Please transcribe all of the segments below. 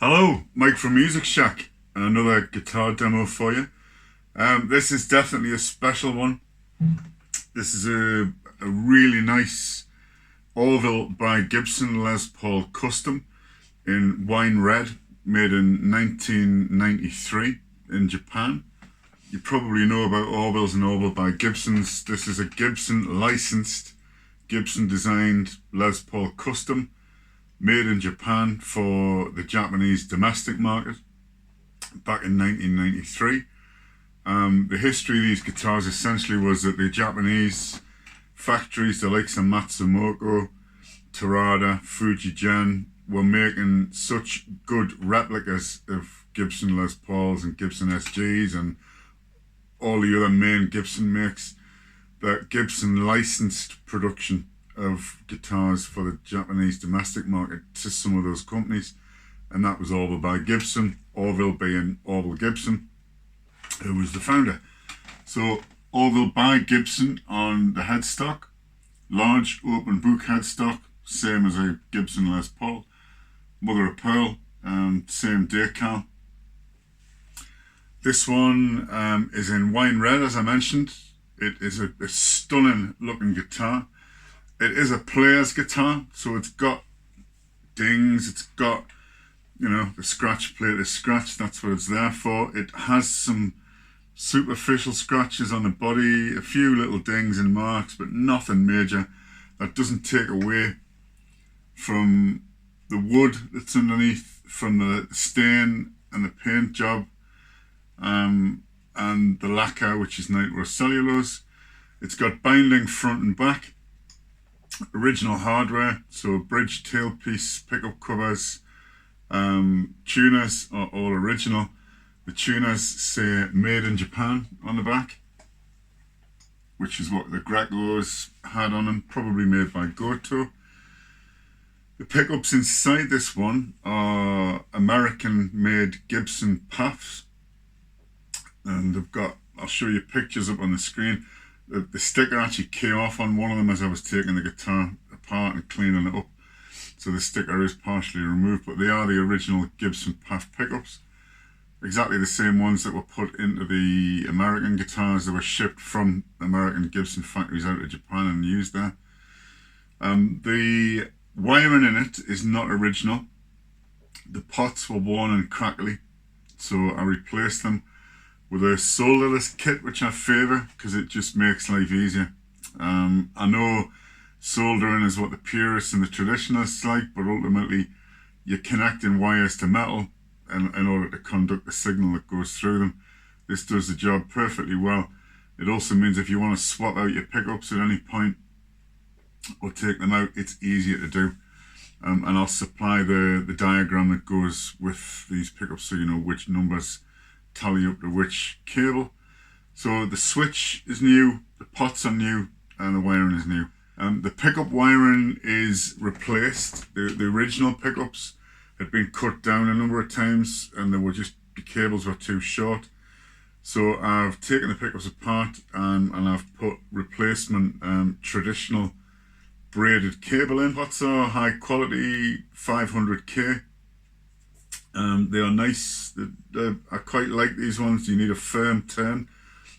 Hello, Mike from Music Shack, and another guitar demo for you. This is definitely a special one. This is a really nice Orville by Gibson Les Paul custom in wine red, made in 1993 in Japan. You probably know about Orvilles and Orville by Gibsons. This is a Gibson licensed, Gibson designed Les Paul custom, made in Japan for the Japanese domestic market back in 1993. The history of these guitars essentially was that the Japanese factories, the likes of Matsumoto, Terada, Fujigen, were making such good replicas of Gibson Les Pauls and Gibson SGs and all the other main Gibson makes that Gibson licensed production of guitars for the Japanese domestic market to some of those companies, and that was Orville by Gibson, Orville being Orville Gibson, who was the founder. So Orville by Gibson on the headstock, large open book headstock, same as a Gibson Les Paul, mother of pearl, same decal. This one is in wine red, as I mentioned. It is a stunning looking guitar. It is a player's guitar, so it's got dings, it's got, the scratch plate is scratched, that's what it's there for. It has some superficial scratches on the body, a few little dings and marks, but nothing major. That doesn't take away from the wood that's underneath, from the stain and the paint job, and the lacquer, which is nitrocellulose. It's got binding front and back. Original hardware, so bridge, tailpiece, pickup covers, tuners are all original. The tuners say made in Japan on the back, which is what the Grecos had on them, probably made by Goto. The pickups inside this one are American made Gibson PAFs, and they've got, I'll show you pictures up on the screen. The sticker actually came off on one of them as I was taking the guitar apart and cleaning it up. So the sticker is partially removed, but they are the original Gibson PAF pickups. Exactly the same ones that were put into the American guitars that were shipped from American Gibson factories out of Japan and used there. The wiring in it is not original. The pots were worn and crackly, so I replaced them with a solderless kit, which I favour because it just makes life easier. I know soldering is what the purists and the traditionalists like, but ultimately you're connecting wires to metal in order to conduct the signal that goes through them. This does the job perfectly well. It also means if you want to swap out your pickups at any point or take them out, it's easier to do. And I'll supply the diagram that goes with these pickups so you know which numbers tally up to which cable. So the switch is new, the pots are new, and the wiring is new. The pickup wiring is replaced. The original pickups had been cut down a number of times and the cables were too short. So I've taken the pickups apart and I've put replacement traditional braided cable in. Pots are high quality, 500K. They are nice. I quite like these ones. You need a firm turn.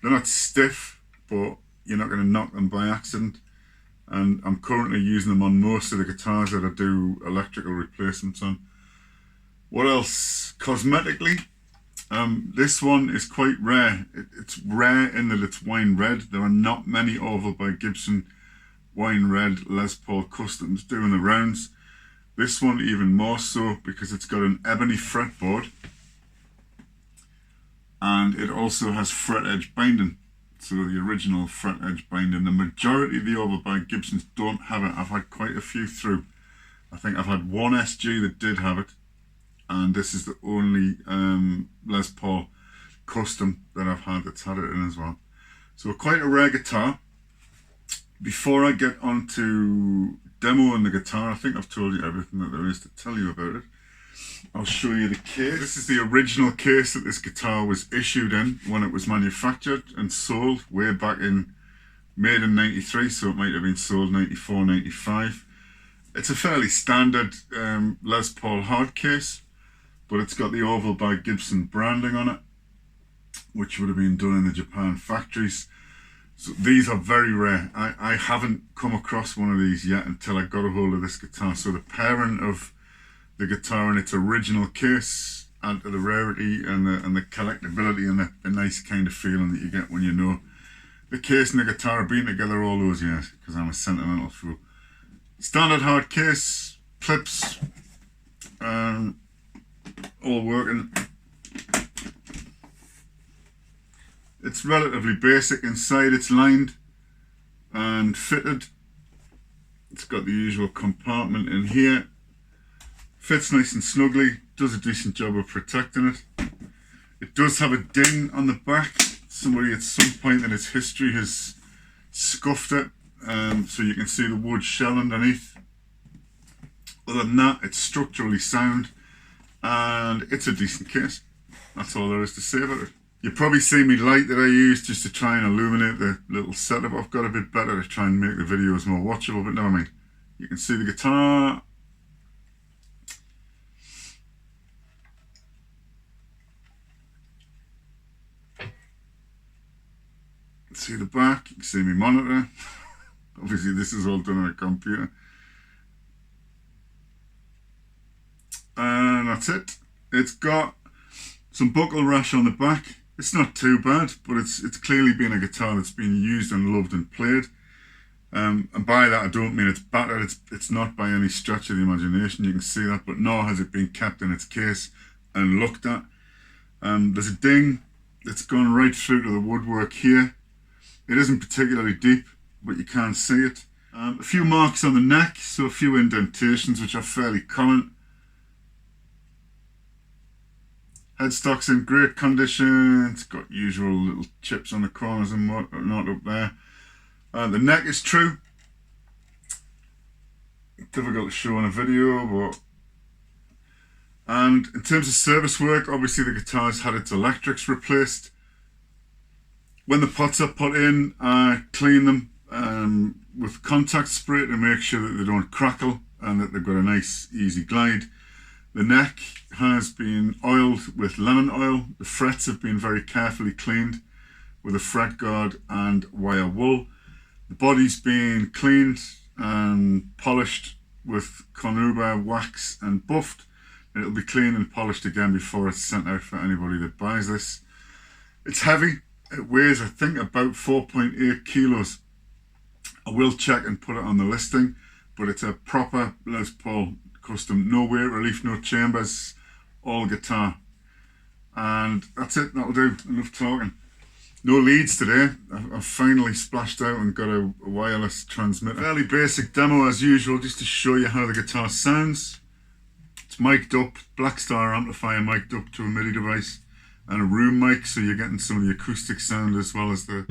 They're not stiff, but you're not going to knock them by accident. And I'm currently using them on most of the guitars that I do electrical replacements on. What else? Cosmetically, this one is quite rare. It's rare in that it's wine red. There are not many Orville by Gibson wine red Les Paul customs doing the rounds. This one even more so because it's got an ebony fretboard and it also has fret edge binding. So the original fret edge binding. The majority of the Orville by Gibsons don't have it. I've had quite a few through. I think I've had one SG that did have it, and this is the only Les Paul custom that I've had that's had it in as well. So quite a rare guitar. Before I get on to demoing the guitar, I think I've told you everything that there is to tell you about it. I'll show you the case. This is the original case that this guitar was issued in when it was manufactured and sold way back in, made in 93, so it might have been sold 94, 95. It's a fairly standard Les Paul hard case. but it's got the Orville by Gibson branding on it, which would have been done in the Japan factories. So these are very rare. I haven't come across one of these yet until I got a hold of this guitar. So the pairing of the guitar in its original case add to the rarity and the collectability and the nice kind of feeling that you get when you know the case and the guitar have been together all those years, because I'm a sentimental fool. Standard hard case, clips, all working. It's relatively basic inside. It's lined and fitted. It's got the usual compartment in here. Fits nice and snugly. Does a decent job of protecting it. It does have a ding on the back. Somebody at some point in its history has scuffed it, so you can see the wood shell underneath. Other than that, it's structurally sound and it's a decent case. That's all there is to say about it. You probably see me light that I use just to try and illuminate the little setup I've got a bit better to try and make the videos more watchable, but never mind. You can see the guitar. See the back, you can see my monitor. Obviously this is all done on a computer. And that's it. It's got some buckle rash on the back. It's not too bad, but it's clearly been a guitar that's been used and loved and played. And by that I don't mean it's battered. It's not by any stretch of the imagination, you can see that, but nor has it been kept in its case and looked at. There's a ding that's gone right through to the woodwork here. It isn't particularly deep, but you can see it. A few marks on the neck, so a few indentations which are fairly common. Headstock's in great condition. It's got usual little chips on the corners and whatnot up there. The neck is true. Difficult to show in a video, but... And in terms of service work, obviously the guitar's had its electrics replaced. When the pots are put in, I clean them with contact spray to make sure that they don't crackle and that they've got a nice easy glide. The neck has been oiled with lemon oil. The frets have been very carefully cleaned with a fret guard and wire wool. The body's been cleaned and polished with Cornuba wax and buffed. And it'll be cleaned and polished again before it's sent out for anybody that buys this. It's heavy. It weighs, I think, about 4.8 kilos. I will check and put it on the listing, but it's a proper Les Paul custom, no weight relief, no chambers, all guitar. And that's it, that'll do, enough talking. No leads today. I've finally splashed out and got a wireless transmitter. Fairly basic demo as usual, just to show you how the guitar sounds. It's mic'd up, Blackstar amplifier mic'd up to a MIDI device and a room mic, so you're getting some of the acoustic sound as well as the...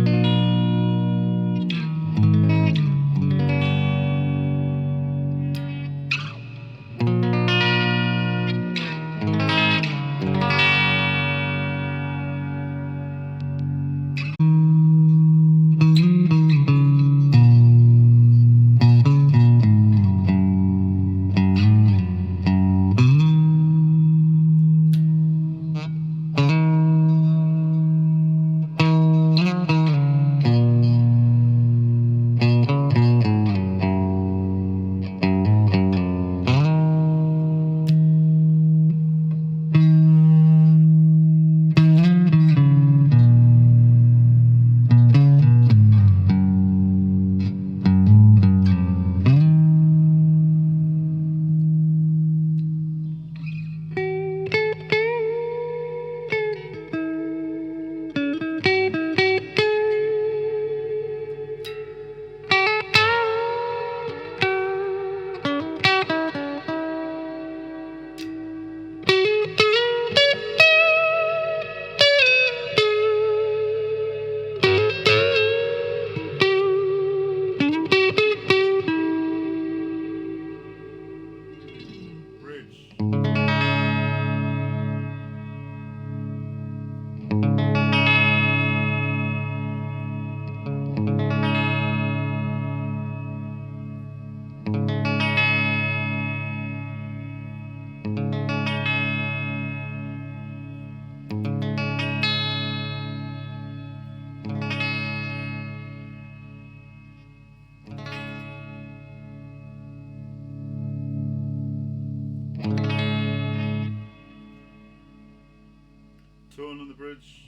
Tone on the bridge.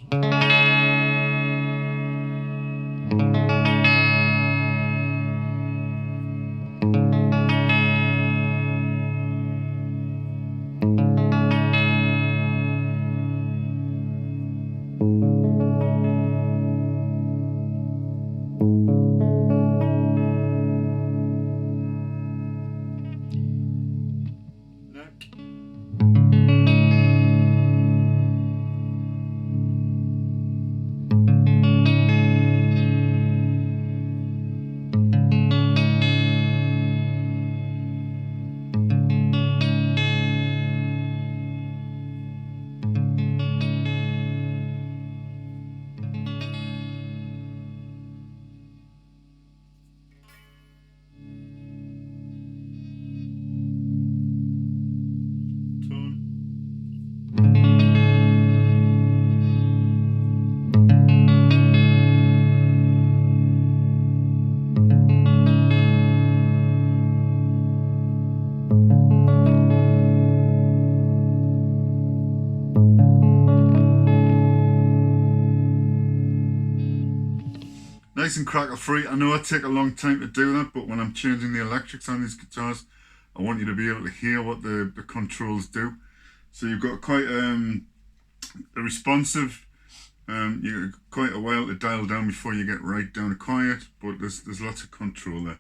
Nice and crackle free. I know it take a long time to do that, but when I'm changing the electrics on these guitars, I want you to be able to hear what the controls do. So you've got quite a responsive, you got quite a while to dial down before you get right down to quiet, but there's lots of control there.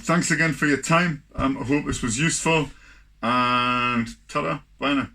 thanks again for your time. I hope this was useful, and ta-da, bye now.